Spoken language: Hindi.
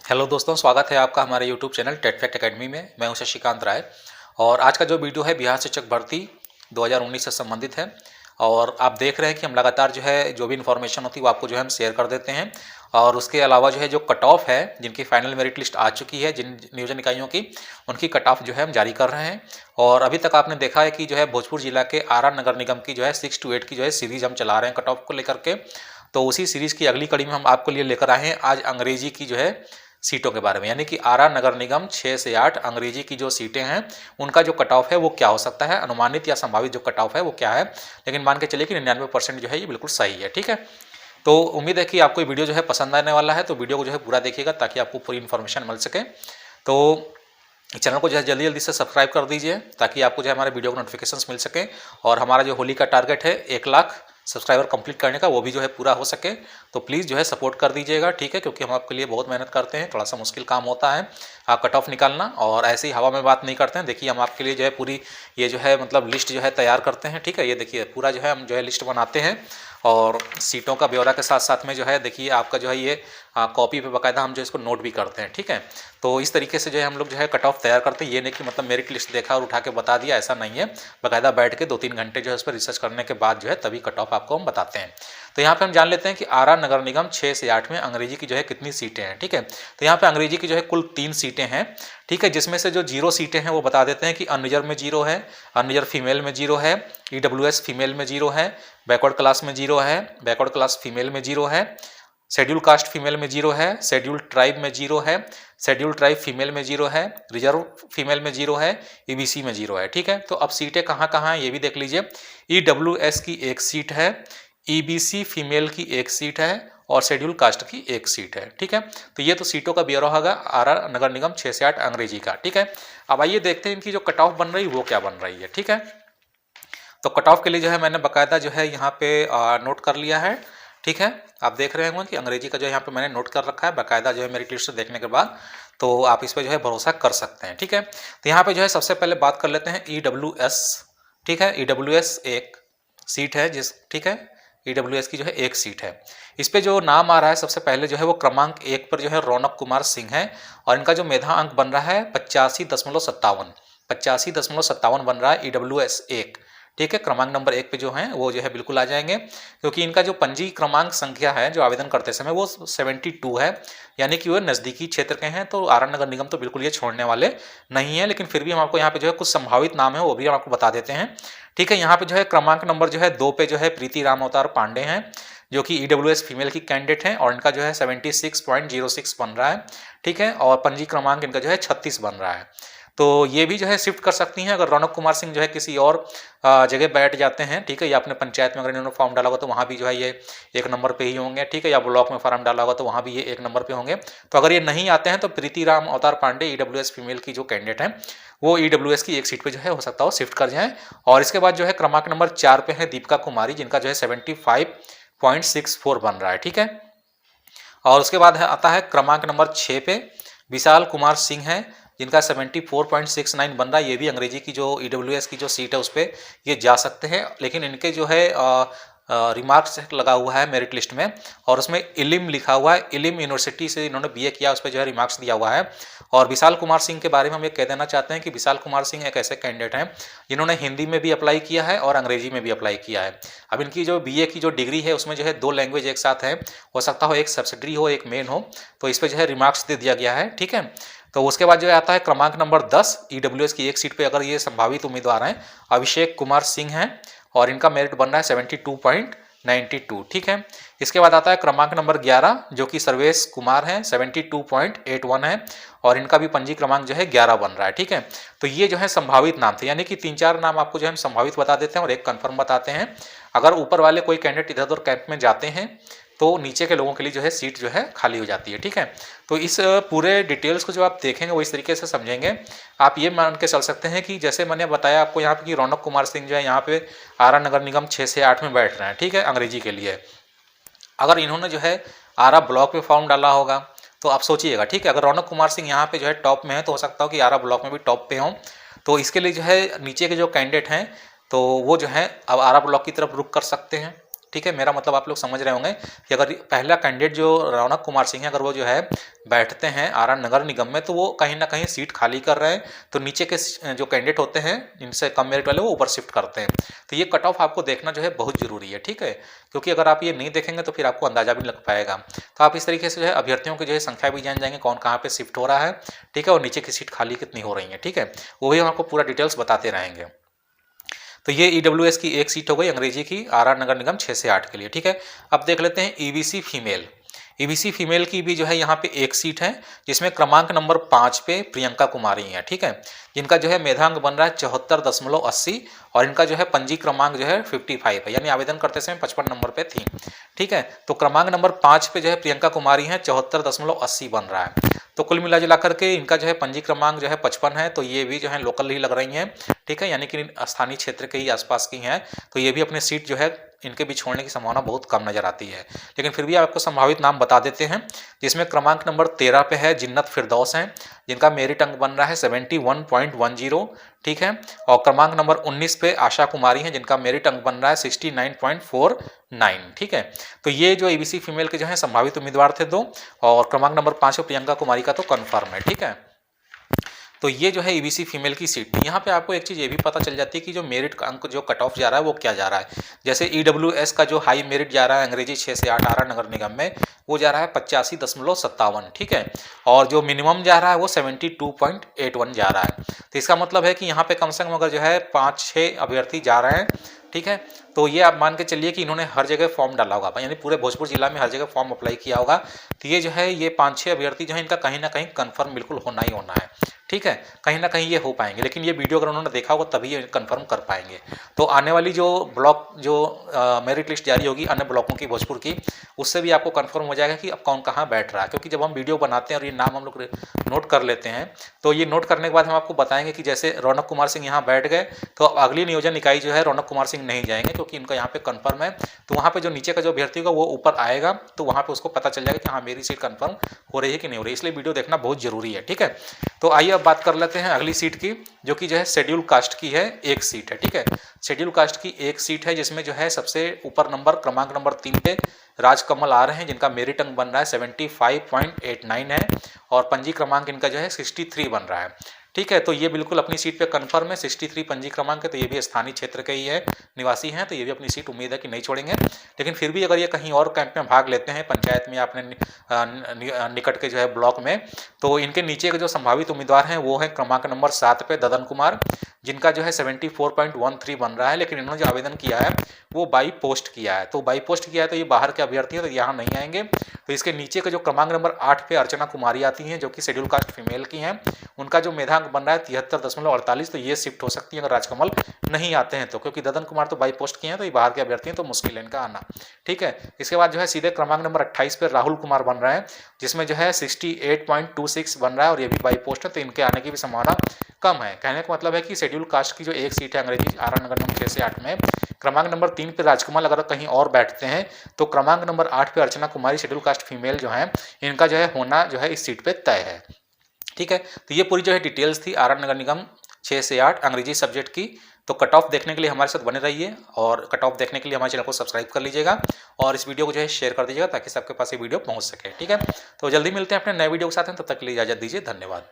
हेलो दोस्तों, स्वागत है आपका हमारे YouTube channel TET fact academy में। मैं हूं शशिकांत राय और आज का जो वीडियो है बिहार शिक्षक भर्ती 2019 से संबंधित है। और आप देख रहे हैं कि हम लगातार जो भी इन्फॉर्मेशन होती है वो आपको हम शेयर कर देते हैं। और उसके अलावा जो कट ऑफ है, जिनकी फाइनल मेरिट लिस्ट आ चुकी है, जिन नियोजन इकाइयों की, उनकी कट ऑफ हम जारी कर रहे हैं। और अभी तक आपने देखा है कि भोजपुर जिला के आरा नगर निगम की 6 to 8 की सीरीज हम चला रहे हैं कट ऑफ को लेकर के। तो उसी सीरीज की अगली कड़ी में हम आपको लिए लेकर आए हैं आज अंग्रेजी की सीटों के बारे में, यानी कि आरा नगर निगम 6 से 8 अंग्रेजी की जो सीटें हैं उनका जो कट ऑफ है वो क्या हो सकता है, अनुमानित या संभावित जो कट ऑफ है वो क्या है। लेकिन मान के चलिए कि 99% ये बिल्कुल सही है। ठीक है, तो उम्मीद है कि आपको ये वीडियो पसंद आने वाला है। तो वीडियो को पूरा देखिएगा ताकि आपको पूरी इन्फॉर्मेशन मिल सके। तो चैनल को जल्दी जल्दी से सब्सक्राइब कर दीजिए ताकि आपको हमारे वीडियो को नोटिफिकेशंस मिल सके। और हमारा होली का टारगेट है 1 लाख सब्सक्राइबर कंप्लीट करने का, वो भी पूरा हो सके। तो प्लीज़ सपोर्ट कर दीजिएगा, ठीक है, क्योंकि हम आपके लिए बहुत मेहनत करते हैं। थोड़ा सा मुश्किल काम होता है कट ऑफ निकालना, और ऐसे ही हवा में बात नहीं करते हैं। देखिए, हम आपके लिए पूरी ये मतलब लिस्ट तैयार करते हैं। ठीक है, ये देखिए पूरा हम लिस्ट बनाते हैं और सीटों का ब्यौरा के साथ साथ में देखिए आपका ये कॉपी पे बाकायदा हम इसको नोट भी करते हैं। ठीक है, तो इस तरीके से हम लोग कट ऑफ तैयार करते हैं। ये नहीं कि मतलब मेरिट लिस्ट देखा और उठा के बता दिया, ऐसा नहीं है। बाकायदा बैठ के 2-3 घंटे उस पर रिसर्च करने के बाद तभी कट ऑफ आपको हम बताते हैं। तो यहाँ पे हम जान लेते हैं कि आरा नगर निगम 6 से 8 में अंग्रेजी की कितनी सीटें हैं। ठीक है, तो यहाँ पे अंग्रेजी की कुल 3 सीटें हैं। ठीक है, जिसमें से जो 0 सीटें हैं वो बता देते हैं कि अनरिजर्व में 0 है, अनरिजर्व फीमेल में 0 है, ईडब्ल्यूएस फीमेल में 0 है, बैकवर्ड क्लास में 0 है, बैकवर्ड क्लास फीमेल में 0 है, शेड्यूल कास्ट फीमेल में 0 है, शेड्यूल ट्राइब में 0 है, शेड्यूल ट्राइब फीमेल में 0 है, रिजर्व फीमेल में 0 है, ईबीसी में 0 है। ठीक है, तो अब सीटें कहाँ कहाँ हैं ये भी देख लीजिए। ईडब्ल्यूएस की 1 सीट है, ईबीसी फीमेल की 1 सीट है और शेड्यूल कास्ट की 1 सीट है। ठीक है, तो ये तो सीटों का ब्यौरा होगा आरा नगर निगम 6 से 8 अंग्रेजी का। ठीक है, अब आइए देखते हैं इनकी जो कट ऑफ बन रही है वो क्या बन रही है। ठीक है, तो कट ऑफ के लिए मैंने बाकायदा यहाँ पे नोट कर लिया है। ठीक है, आप देख रहे होंगे कि अंग्रेजी का यहाँ पे मैंने नोट कर रखा है बाकायदा मेरिट लिस्ट देखने के बाद। तो आप इस पर भरोसा कर सकते हैं। ठीक है, तो यहाँ पे सबसे पहले बात कर लेते हैं ईडब्ल्यूएस। ठीक है, ईडब्ल्यूएस 1 सीट है ठीक है, ईडब्ल्यूएस की 1 सीट है। इस पे जो नाम आ रहा है सबसे पहले वो क्रमांक 1 पर रौनक कुमार सिंह है और इनका जो मेधा अंक बन रहा है 85.57 85.57 बन रहा है ईडब्ल्यूएस 1। ठीक है, क्रमांक नंबर 1 पे है वो बिल्कुल आ जाएंगे, क्योंकि इनका जो पंजी क्रमांक संख्या है जो आवेदन करते समय वो 72 है, यानी कि वो नज़दीकी क्षेत्र के हैं। तो आरा नगर निगम तो बिल्कुल ये छोड़ने वाले नहीं है। लेकिन फिर भी हम आपको यहाँ पे कुछ संभावित नाम है वो भी हम आपको बता देते हैं। ठीक है, यहाँ पे क्रमांक नंबर 2 पे प्रीति राम अवतार पांडे हैं, जो कि ईडब्ल्यूएस फीमेल की कैंडिडेट हैं और इनका 76.06 बन रहा है। ठीक है, और पंजी क्रमांक इनका 36 बन रहा है। तो ये भी शिफ्ट कर सकती हैं अगर रौनक कुमार सिंह किसी और जगह बैठ जाते हैं। ठीक है, या अपने पंचायत में अगर इन्होंने फॉर्म डाला होगा तो वहाँ भी ये 1 नंबर पे ही होंगे। ठीक है, या ब्लॉक में फॉर्म डाला होगा तो वहाँ भी ये 1 नंबर पे होंगे। तो अगर ये नहीं आते हैं तो प्रीति राम अवतार पांडे ईडब्ल्यूएस फीमेल की जो कैंडिडेट हैं वो ईडब्ल्यूएस की 1 सीट पे हो सकता हो शिफ्ट कर जाएँ। और इसके बाद क्रमांक नंबर 4 पे है दीपिका कुमारी, जिनका 75.64 बन रहा है। ठीक है, और उसके बाद आता है क्रमांक नंबर 6 पे विशाल कुमार सिंह है, जिनका 74.69 बन रहा है। ये भी अंग्रेजी की ईडब्ल्यूएस की सीट है उस पर ये जा सकते हैं। लेकिन इनके रिमार्क्स लगा हुआ है मेरिट लिस्ट में और उसमें इलिम लिखा हुआ है, इलिम यूनिवर्सिटी से इन्होंने बीए किया, उस पर रिमार्क्स दिया हुआ है। और विशाल कुमार सिंह के बारे में हम ये कह देना चाहते हैं कि विशाल कुमार सिंह एक ऐसे कैंडिडेट हैं जिन्होंने हिंदी में भी अप्लाई किया है और अंग्रेजी में भी अप्लाई किया है। अब इनकी बीए की डिग्री है उसमें 2 लैंग्वेज एक साथ है, हो सकता हो एक सब्सिडरी हो एक मेन हो, तो इस पर रिमार्क्स दे दिया गया है। ठीक है, तो उसके बाद आता है क्रमांक नंबर 10 ईडब्ल्यूएस की 1 सीट पे अगर ये संभावित उम्मीदवार हैं अभिषेक कुमार सिंह हैं और इनका मेरिट बन रहा है 72.92। ठीक है, इसके बाद आता है क्रमांक नंबर 11 जो कि सर्वेश कुमार हैं, 72.81 है और इनका भी पंजी क्रमांक 11 बन रहा है। ठीक है, तो ये संभावित नाम थे, यानी कि 3-4 नाम आपको हम संभावित बता देते हैं और एक कंफर्म बताते हैं। अगर ऊपर वाले कोई कैंडिडेट इधर उधर कैंप में जाते हैं तो नीचे के लोगों के लिए सीट खाली हो जाती है। ठीक है, तो इस पूरे डिटेल्स को आप देखेंगे वो इस तरीके से समझेंगे। आप ये मान के चल सकते हैं कि जैसे मैंने बताया आपको यहाँ पे कि रौनक कुमार सिंह यहाँ पे आरा नगर निगम 6 से 8 में बैठ रहे हैं। ठीक है, अंग्रेजी के लिए अगर इन्होंने आरा ब्लॉक में फॉर्म डाला होगा तो आप सोचिएगा। ठीक है, अगर रौनक कुमार सिंह यहाँ पे टॉप में है तो हो सकता हो कि आरा ब्लॉक में भी टॉप पे हों। तो इसके लिए नीचे के कैंडिडेट हैं तो वो अब आरा ब्लॉक की तरफ रुख कर सकते हैं। ठीक है, मेरा मतलब आप लोग समझ रहे होंगे कि अगर पहला कैंडिडेट जो रौनक कुमार सिंह है, अगर वो जो है बैठते हैं आरा नगर निगम में, तो वो कहीं ना कहीं सीट खाली कर रहे हैं, तो नीचे के जो कैंडिडेट होते हैं इनसे कम मेरिट वाले वो ऊपर शिफ्ट करते हैं। तो ये कट ऑफ आपको देखना जो है बहुत जरूरी है, ठीक है, क्योंकि अगर आप ये नहीं देखेंगे तो फिर आपको अंदाजा भी नहीं लग पाएगा। तो आप इस तरीके से जो है अभ्यर्थियों की जो है संख्या भी जान जाएंगे, कौन कहाँ पे शिफ्ट हो रहा है, ठीक है, और नीचे की सीट खाली कितनी हो रही है, ठीक है, वो भी हम आपको पूरा डिटेल्स बताते रहेंगे। तो ये ईडब्ल्यूएस की एक सीट हो गई अंग्रेजी की आर नगर निगम 6 से 8 के लिए, ठीक है। अब देख लेते हैं ईबीसी फीमेल। ईबीसी फीमेल की भी जो है यहाँ पे एक सीट है, जिसमें क्रमांक नंबर 5 पे प्रियंका कुमारी है, ठीक है, जिनका जो है मेधांक बन रहा है 74.80 और इनका जो है पंजी क्रमांक जो है 55 है, यानी आवेदन करते समय 55 नंबर पे थी, ठीक है। तो क्रमांक नंबर 5 पे जो है प्रियंका कुमारी है, 74.80 बन रहा है। तो कुल मिला जुला करके इनका जो है पंजी क्रमांक जो है 55 है, तो ये भी जो है लोकल ही लग रही हैं, ठीक है, यानी कि स्थानीय क्षेत्र के ही आसपास की हैं, तो ये भी अपनी सीट जो है इनके भी छोड़ने की संभावना बहुत कम नजर आती है। लेकिन फिर भी आपको संभावित नाम बता देते हैं, जिसमें क्रमांक नंबर 13 पे है जिन्नत फिरदौस हैं, जिनका मेरिट अंक बन रहा है 71.10, ठीक है, और क्रमांक नंबर 19 पे आशा कुमारी हैं, जिनका मेरिट अंक बन रहा है 69.49, ठीक है। तो ये जो ईबीसी फीमेल के जो है संभावित उम्मीदवार थे दो, और क्रमांक नंबर 5 पे प्रियंका कुमारी का तो कन्फर्म है, ठीक है। तो ये जो है ईबीसी फीमेल की सीट, यहाँ पे आपको एक चीज़ ये भी पता चल जाती है कि जो मेरिट का अंक जो कट ऑफ जा रहा है वो क्या जा रहा है। जैसे ईडब्ल्यूएस का जो हाई मेरिट जा रहा है अंग्रेजी 6 से 8 आरा नगर निगम में, वो जा रहा है 85.57, ठीक है, और जो मिनिमम जा रहा है वो 72.81 जा रहा है। तो इसका मतलब है कि यहाँ पे कम से कम अगर जो है 5-6 अभ्यर्थी जा रहे हैं, ठीक है, तो ये आप मान के चलिए कि इन्होंने हर जगह फॉर्म डाला होगा, यानी पूरे भोजपुर जिला में हर जगह फॉर्म अप्लाई किया होगा। तो ये जो है ये 5-6 अभ्यर्थी जो है इनका कहीं ना कहीं कन्फर्म बिल्कुल होना ही होना है, ठीक है, कहीं ना कहीं ये हो पाएंगे। लेकिन ये वीडियो अगर उन्होंने देखा होगा तभी ये कंफर्म कर पाएंगे। तो आने वाली जो ब्लॉक जो मेरिट लिस्ट जारी होगी अन्य ब्लॉकों की भोजपुर की, उससे भी आपको कंफर्म हो जाएगा कि अब कौन कहाँ बैठ रहा है। क्योंकि जब हम वीडियो बनाते हैं और ये नाम हम लोग नोट कर लेते हैं, तो ये नोट करने के बाद हम आपको बताएंगे कि जैसे रौनक कुमार सिंह यहाँ बैठ गए, तो अगली नियोजन इकाई जो है रौनक कुमार सिंह नहीं जाएंगे, क्योंकि इनका यहाँ पे कन्फर्म है। तो वहाँ पे जो नीचे का जो अभ्यर्थी होगा वो ऊपर आएगा, तो वहाँ पे उसको पता चल जाएगा कि हाँ मेरी सीट कन्फर्म हो रही है कि नहीं हो रही है। इसलिए वीडियो देखना बहुत जरूरी है, ठीक है। तो आइए अब बात कर लेते हैं अगली सीट की, जो कि जो है शेड्यूल कास्ट की है, एक सीट है, ठीक है। शेड्यूल कास्ट की एक सीट है, जिसमें जो है सबसे ऊपर नंबर क्रमांक नंबर 3 पे राजकमल आ रहे हैं, जिनका मेरिट अंक बन रहा है 75.89 है, और पंजी क्रमांक इनका जो है 63 बन रहा है, ठीक है। तो ये बिल्कुल अपनी सीट पे कन्फर्म है, 63 पंजी क्रमांक है, तो ये भी स्थानीय क्षेत्र के ही है, निवासी हैं, तो ये भी अपनी सीट उम्मीद है कि नहीं छोड़ेंगे। लेकिन फिर भी अगर ये कहीं और कैंप में भाग लेते हैं, पंचायत में या अपने निकट के जो है ब्लॉक में, तो इनके नीचे के जो संभावित उम्मीदवार हैं वो है क्रमांक नंबर 7 पे ददन कुमार, जिनका जो है 74.13 बन रहा है। लेकिन इन्होंने जो आवेदन किया है वो बाई पोस्ट किया है, तो बाई पोस्ट किया है तो ये बाहर के अभ्यर्थी हैं, तो यहाँ नहीं आएंगे। तो इसके नीचे का जो क्रमांक नंबर 8 पे अर्चना कुमारी आती हैं, जो कि शेड्यूल कास्ट फीमेल की हैं, उनका जो मेधांक बन रहा है 73.48, तो ये शिफ्ट हो सकती है अगर राजकमल नहीं आते हैं तो, क्योंकि ददन कुमार तो बाई पोस्ट किए हैं, तो ये बाहर के अभ्यर्थी हैं, तो मुश्किल है इनका आना, ठीक है। इसके बाद जो है सीधे क्रमांक नंबर 28 पे राहुल कुमार बन रहे हैं, जिसमें जो है 68.26 बन रहा है, और ये भी बाई पोस्ट है, तो इनके आने की भी संभावना कम है। कहने का मतलब है कि शेड्यूल कास्ट की जो एक सीट है अंग्रेजी आरा नगर निगम 6 से 8 में, क्रमांक नंबर 3 पे राजकमल अगर कहीं और बैठते हैं, तो क्रमांक नंबर 8 पे Archana Kumari schedule caste female जो है, इनका जो है होना जो है इस सीट पे तय है, ठीक है। तो ये पूरी जो है डिटेल्स थी आरा नगर निगम 6 से 8 अंग्रेजी सब्जेक्ट की। तो कट ऑफ देखने के लिए हमारे साथ बने रहिए, और कट ऑफ देखने के लिए हमारे चैनल को सब्सक्राइब कर लीजिएगा, और इस वीडियो को जो है शेयर कर दीजिएगा, ताकि सबके पास ये वीडियो पहुंच सके, ठीक है। तो जल्दी मिलते हैं अपने नए वीडियो के साथ, तब तक के लिए इजाजत दीजिए, धन्यवाद।